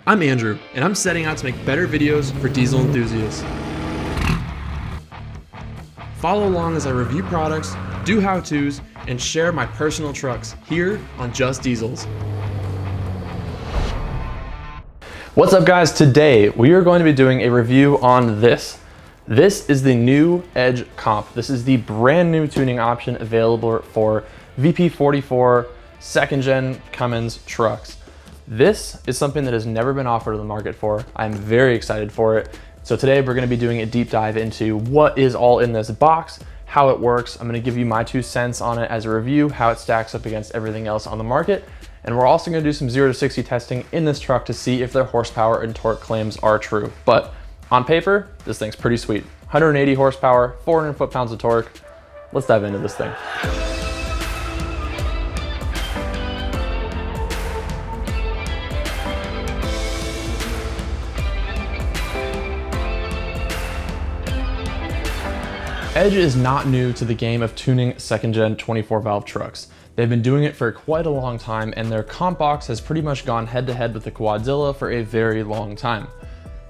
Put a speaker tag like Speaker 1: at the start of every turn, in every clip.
Speaker 1: I'm Andrew, and I'm setting out to make better videos for diesel enthusiasts. Follow along as I review products, do how-tos, and share my personal trucks here on Just Diesels. What's up guys? Today we are going to be doing a review on this. This is the new Edge Comp. This is the brand new tuning option available for VP44 second gen Cummins trucks. This is something that has never been offered in the market for. I'm very excited for it. So today we're gonna be doing a deep dive into what is all in this box, how it works. I'm gonna give you my 2 cents on it as a review, how it stacks up against everything else on the market. And we're also gonna do some 0 to 60 testing in this truck to see if their horsepower and torque claims are true. But on paper, this thing's pretty sweet. 180 horsepower, 400 foot-pounds of torque. Let's dive into this thing. Edge is not new to the game of tuning second-gen 24-valve trucks. They've been doing it for quite a long time, and their comp box has pretty much gone head-to-head with the Quadzilla for a very long time.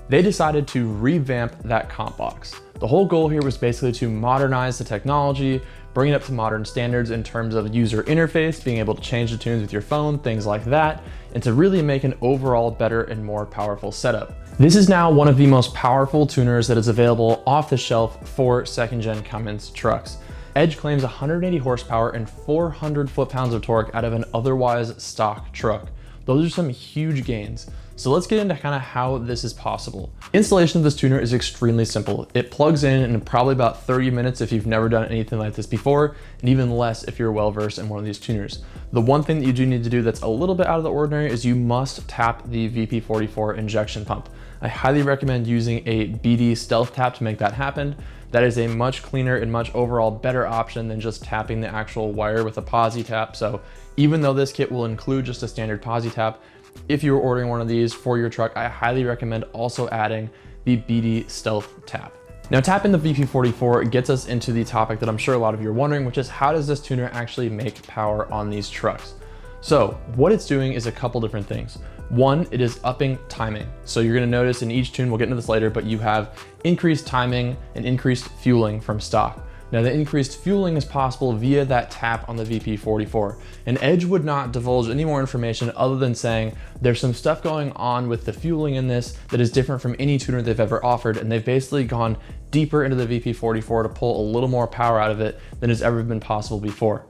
Speaker 1: They decided to revamp that comp box. The whole goal here was basically to modernize the technology, bring it up to modern standards in terms of user interface, being able to change the tunes with your phone, things like that, and to really make an overall better and more powerful setup. This is now one of the most powerful tuners that is available off the shelf for second-gen Cummins trucks. Edge claims 180 horsepower and 400 foot-pounds of torque out of an otherwise stock truck. Those are some huge gains. So let's get into kind of how this is possible. Installation of this tuner is extremely simple. It plugs in probably about 30 minutes if you've never done anything like this before, and even less if you're well versed in one of these tuners. The one thing that you do need to do that's a little bit out of the ordinary is you must tap the VP44 injection pump. I highly recommend using a BD stealth tap to make that happen. That is a much cleaner and much overall better option than just tapping the actual wire with a posi tap. So even though this kit will include just a standard posi tap, if you're ordering one of these for your truck, I highly recommend also adding the BD stealth tap. Now, tapping the VP44 gets us into the topic that I'm sure a lot of you are wondering, which is how does this tuner actually make power on these trucks? So what it's doing is a couple different things. One, it is upping timing. So you're gonna notice in each tune, we'll get into this later, but you have increased timing and increased fueling from stock. Now the increased fueling is possible via that tap on the VP44. And Edge would not divulge any more information other than saying there's some stuff going on with the fueling in this that is different from any tuner they've ever offered, and they've basically gone deeper into the VP44 to pull a little more power out of it than has ever been possible before.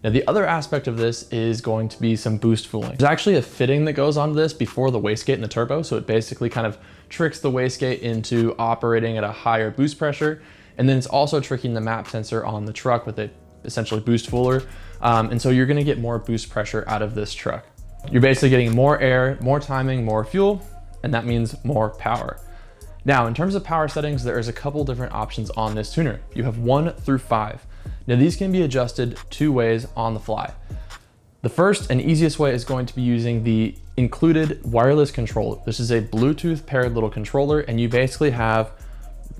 Speaker 1: Now the other aspect of this is going to be some boost fueling. There's actually a fitting that goes onto this before the wastegate and the turbo, so it basically kind of tricks the wastegate into operating at a higher boost pressure. And then it's also tricking the map sensor on the truck with a essentially boost fooler. And so you're gonna get more boost pressure out of this truck. You're basically getting more air, more timing, more fuel, and that means more power. Now, in terms of power settings, there's a couple different options on this tuner. You have 1 through 5. Now these can be adjusted 2 ways on the fly. The first and easiest way is going to be using the included wireless controller. This is a Bluetooth paired little controller, and you basically have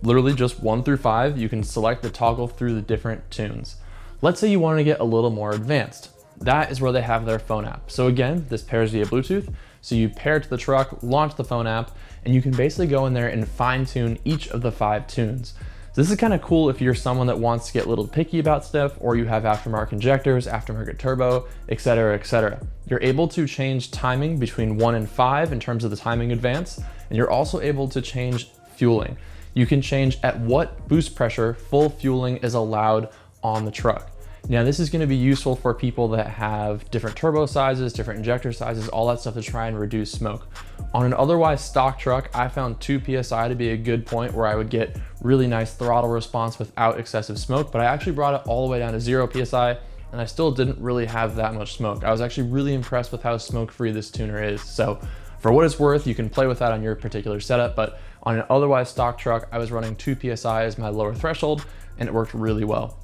Speaker 1: literally just 1 through 5. You can select the toggle through the different tunes. Let's say you want to get a little more advanced. That is where they have their phone app. So again, this pairs via Bluetooth. So you pair it to the truck, launch the phone app, and you can basically go in there and fine tune each of the 5 tunes. So this is kind of cool if you're someone that wants to get a little picky about stuff, or you have aftermarket injectors, aftermarket turbo, etc., etc. You're able to change timing between 1 and 5 in terms of the timing advance, and you're also able to change fueling. You can change at what boost pressure full fueling is allowed on the truck. Now this is going to be useful for people that have different turbo sizes, different injector sizes, all that stuff to try and reduce smoke. On an otherwise stock truck, I found 2 PSI to be a good point where I would get really nice throttle response without excessive smoke, but I actually brought it all the way down to 0 PSI and I still didn't really have that much smoke. I was actually really impressed with how smoke-free this tuner is. So for what it's worth, you can play with that on your particular setup, but on an otherwise stock truck, I was running 2 PSI as my lower threshold and it worked really well.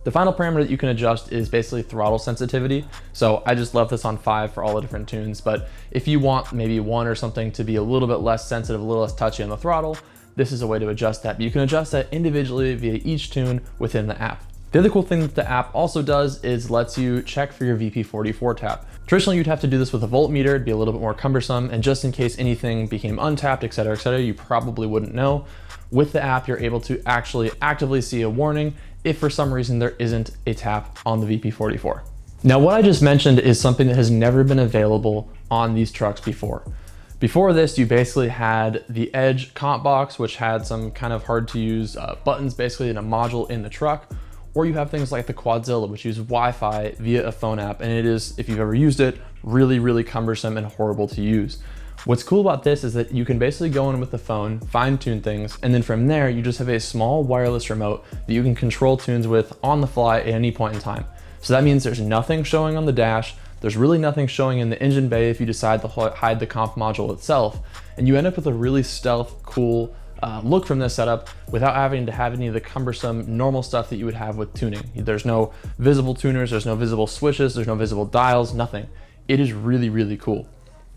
Speaker 1: The final parameter that you can adjust is basically throttle sensitivity. So I just left this on 5 for all the different tunes, but if you want maybe 1 or something to be a little bit less sensitive, a little less touchy on the throttle, this is a way to adjust that. But you can adjust that individually via each tune within the app. The other cool thing that the app also does is lets you check for your VP44 tap. Traditionally, you'd have to do this with a voltmeter. It'd be a little bit more cumbersome, and just in case anything became untapped, et cetera, you probably wouldn't know. With the app, you're able to actually actively see a warning if for some reason there isn't a tap on the VP44. Now, what I just mentioned is something that has never been available on these trucks before. Before this, you basically had the Edge comp box, which had some kind of hard to use buttons basically in a module in the truck, or you have things like the Quadzilla, which use Wi-Fi via a phone app, and it is, if you've ever used it, really, really cumbersome and horrible to use. What's cool about this is that you can basically go in with the phone, fine tune things, and then from there, you just have a small wireless remote that you can control tunes with on the fly at any point in time. So that means there's nothing showing on the dash, there's really nothing showing in the engine bay if you decide to hide the comp module itself, and you end up with a really stealth, cool look from this setup without having to have any of the cumbersome normal stuff that you would have with tuning. There's no visible tuners, there's no visible switches, there's no visible dials, nothing. It is really, really cool.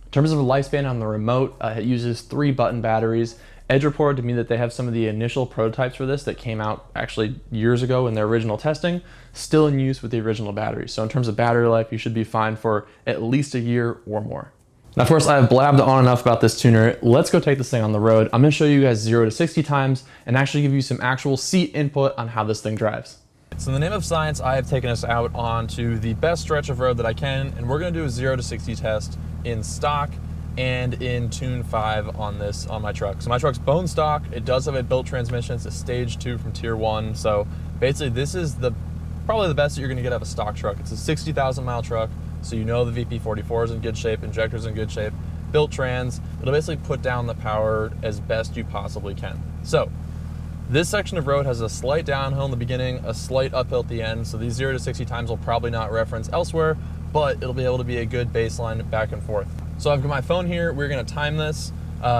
Speaker 1: In terms of a lifespan on the remote, it uses 3 button batteries. Edge reported to me that they have some of the initial prototypes for this that came out actually years ago in their original testing, still in use with the original batteries. So in terms of battery life, you should be fine for at least a year or more. Now, of course, I've blabbed on enough about this tuner. Let's go take this thing on the road. I'm gonna show you guys 0 to 60 times and actually give you some actual seat input on how this thing drives. So in the name of science, I have taken us out onto the best stretch of road that I can, and we're gonna do a 0 to 60 test in stock and in Tune 5 on my truck. So my truck's bone stock. It does have a built transmission. It's a stage 2 from tier 1. So basically this is probably the best that you're gonna get out of a stock truck. It's a 60,000 mile truck. So you know the VP44 is in good shape, injector's in good shape, built trans. It'll basically put down the power as best you possibly can. So this section of road has a slight downhill in the beginning, a slight uphill at the end. So these 0 to 60 times will probably not reference elsewhere, but it'll be able to be a good baseline back and forth. So I've got my phone here. We're gonna time this.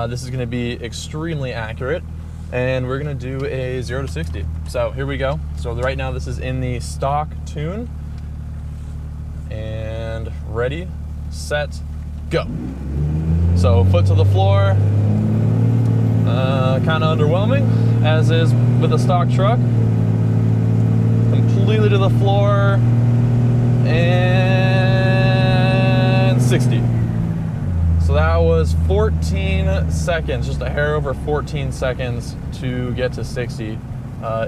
Speaker 1: This is gonna be extremely accurate, and we're gonna do a 0 to 60. So here we go. So right now this is in the stock tune. And ready, set, go. So foot to the floor, kind of underwhelming, as is with a stock truck. Completely to the floor, and 60. So that was 14 seconds, just a hair over 14 seconds to get to 60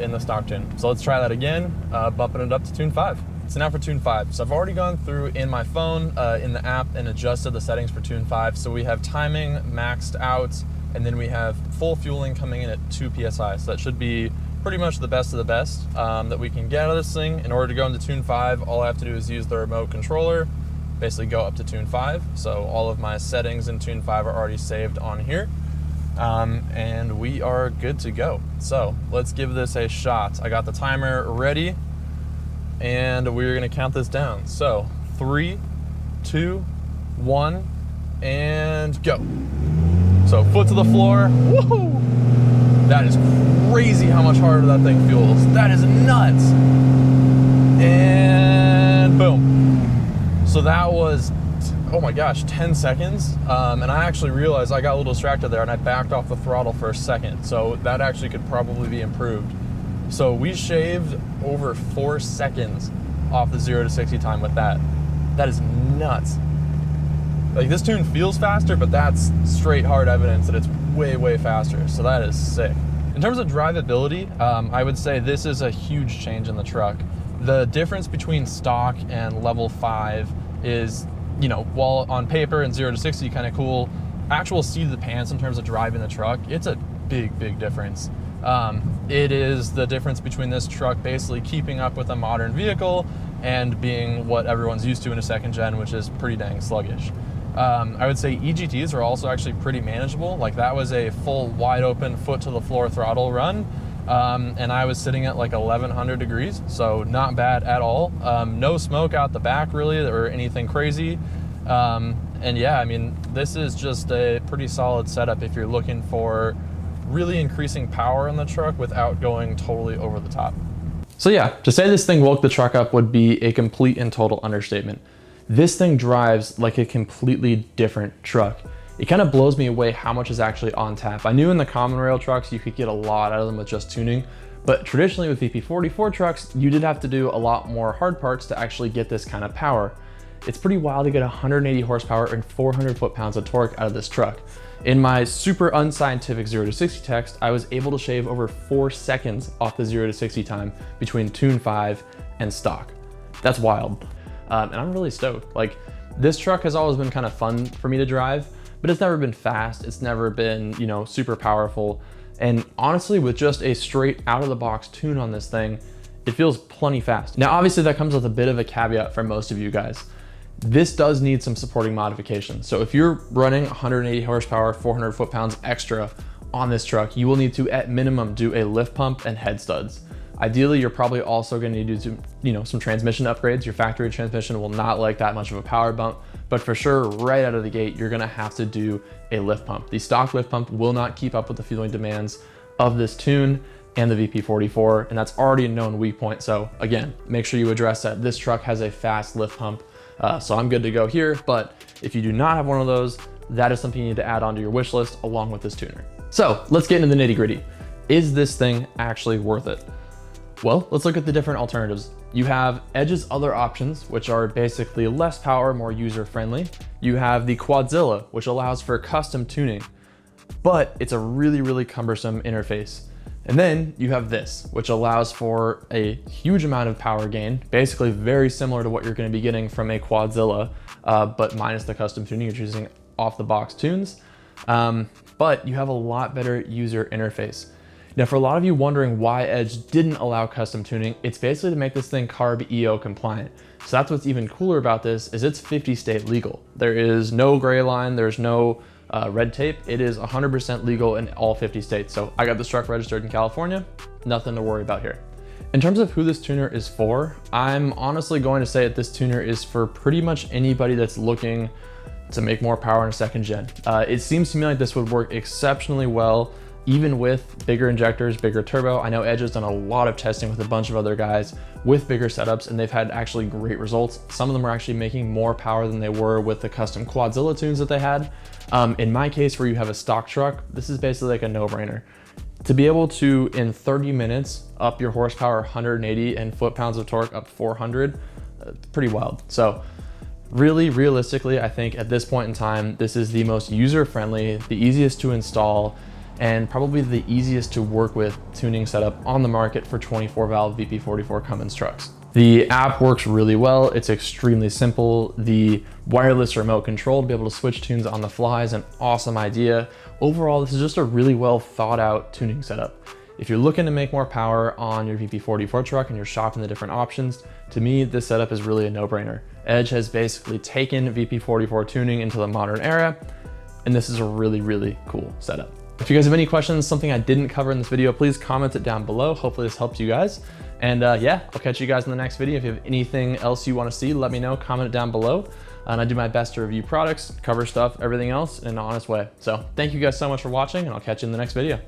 Speaker 1: in the stock tune. So let's try that again, bumping it up to Tune 5. So now for Tune 5. So I've already gone through in my phone, in the app, and adjusted the settings for Tune 5. So we have timing maxed out, and then we have full fueling coming in at 2 PSI. So that should be pretty much the best of the best that we can get out of this thing. In order to go into Tune 5, all I have to do is use the remote controller, basically go up to Tune 5. So all of my settings in Tune 5 are already saved on here. And we are good to go. So let's give this a shot. I got the timer ready, and we're gonna count this down. So 3, 2, 1, and go. So foot to the floor, woohoo! That is crazy how much harder that thing fuels. That is nuts. And boom. So that was, oh my gosh, 10 seconds. And I actually realized I got a little distracted there and I backed off the throttle for a second. So that actually could probably be improved. So we shaved over 4 seconds off the 0 to 60 time with that. That is nuts. Like, this tune feels faster, but that's straight hard evidence that it's way, way faster. So that is sick. In terms of drivability, I would say this is a huge change in the truck. The difference between stock and level 5 is, you know, while on paper and 0 to 60 kind of cool, actual seat of the pants in terms of driving the truck, it's a big, big difference. It is the difference between this truck basically keeping up with a modern vehicle and being what everyone's used to in a second gen, which is pretty dang sluggish. I would say EGTs are also actually pretty manageable. Like, that was a full wide open foot to the floor throttle run. And I was sitting at like 1100 degrees, so not bad at all. No smoke out the back really or anything crazy. And yeah, I mean, this is just a pretty solid setup if you're looking for really increasing power in the truck without going totally over the top. So yeah, to say this thing woke the truck up would be a complete and total understatement. This thing drives like a completely different truck. It kind of blows me away how much is actually on tap. I knew in the common rail trucks you could get a lot out of them with just tuning, But traditionally with VP44 trucks, you did have to do a lot more hard parts to actually get this kind of power. It's pretty wild to get 180 horsepower and 400 foot-pounds of torque out of this truck. In my super unscientific 0 to 60 test, I was able to shave over 4 seconds off the 0 to 60 time between Tune 5 and stock. That's wild. And I'm really stoked. Like, this truck has always been kind of fun for me to drive, but it's never been fast. It's never been, you know, super powerful. And honestly, with just a straight out of the box tune on this thing, it feels plenty fast. Now, obviously that comes with a bit of a caveat for most of you guys. This does need some supporting modifications. So if you're running 180 horsepower, 400 foot-pounds extra on this truck, you will need to, at minimum, do a lift pump and head studs. Ideally, you're probably also going to need to do some transmission upgrades. Your factory transmission will not like that much of a power bump, but for sure, right out of the gate, you're going to have to do a lift pump. The stock lift pump will not keep up with the fueling demands of this tune and the VP44, and that's already a known weak point. So again, make sure you address that. This truck has a fast lift pump. So I'm good to go here, but if you do not have one of those, that is something you need to add onto your wish list along with this tuner. So let's get into the nitty gritty. Is this thing actually worth it? Well, let's look at the different alternatives. You have Edge's other options, which are basically less power, more user-friendly. You have the Quadzilla, which allows for custom tuning, but it's a really, really cumbersome interface. And then you have this, which allows for a huge amount of power gain, basically very similar to what you're going to be getting from a Quadzilla, but minus the custom tuning. You're choosing off the box tunes, but you have a lot better user interface. Now, for a lot of you wondering why Edge didn't allow custom tuning, it's basically to make this thing CARB EO compliant. So that's what's even cooler about this, is it's 50 state legal. There is no gray line, there's no red tape. It is 100% legal in all 50 states. So I got this truck registered in California, nothing to worry about here. In terms of who this tuner is for, I'm honestly going to say that this tuner is for pretty much anybody that's looking to make more power in a second gen. It seems to me like this would work exceptionally well, even with bigger injectors, bigger turbo. I know Edge has done a lot of testing with a bunch of other guys with bigger setups, and they've had actually great results. Some of them are actually making more power than they were with the custom Quadzilla tunes that they had. In my case, where you have a stock truck, this is basically like a no-brainer. To be able to, in 30 minutes, up your horsepower 180 and foot-pounds of torque up 400, pretty wild. So really, realistically, I think at this point in time, this is the most user-friendly, the easiest to install, and probably the easiest to work with tuning setup on the market for 24 valve VP44 Cummins trucks. The app works really well. It's extremely simple. The wireless remote control to be able to switch tunes on the fly is an awesome idea. Overall, this is just a really well thought out tuning setup. If you're looking to make more power on your VP44 truck and you're shopping the different options, to me, this setup is really a no-brainer. Edge has basically taken VP44 tuning into the modern era, and this is a really, really cool setup. If you guys have any questions, something I didn't cover in this video, please comment it down below. Hopefully this helps you guys. And yeah, I'll catch you guys in the next video. If you have anything else you want to see, let me know, comment it down below. And I do my best to review products, cover stuff, everything else in an honest way. So thank you guys so much for watching, and I'll catch you in the next video.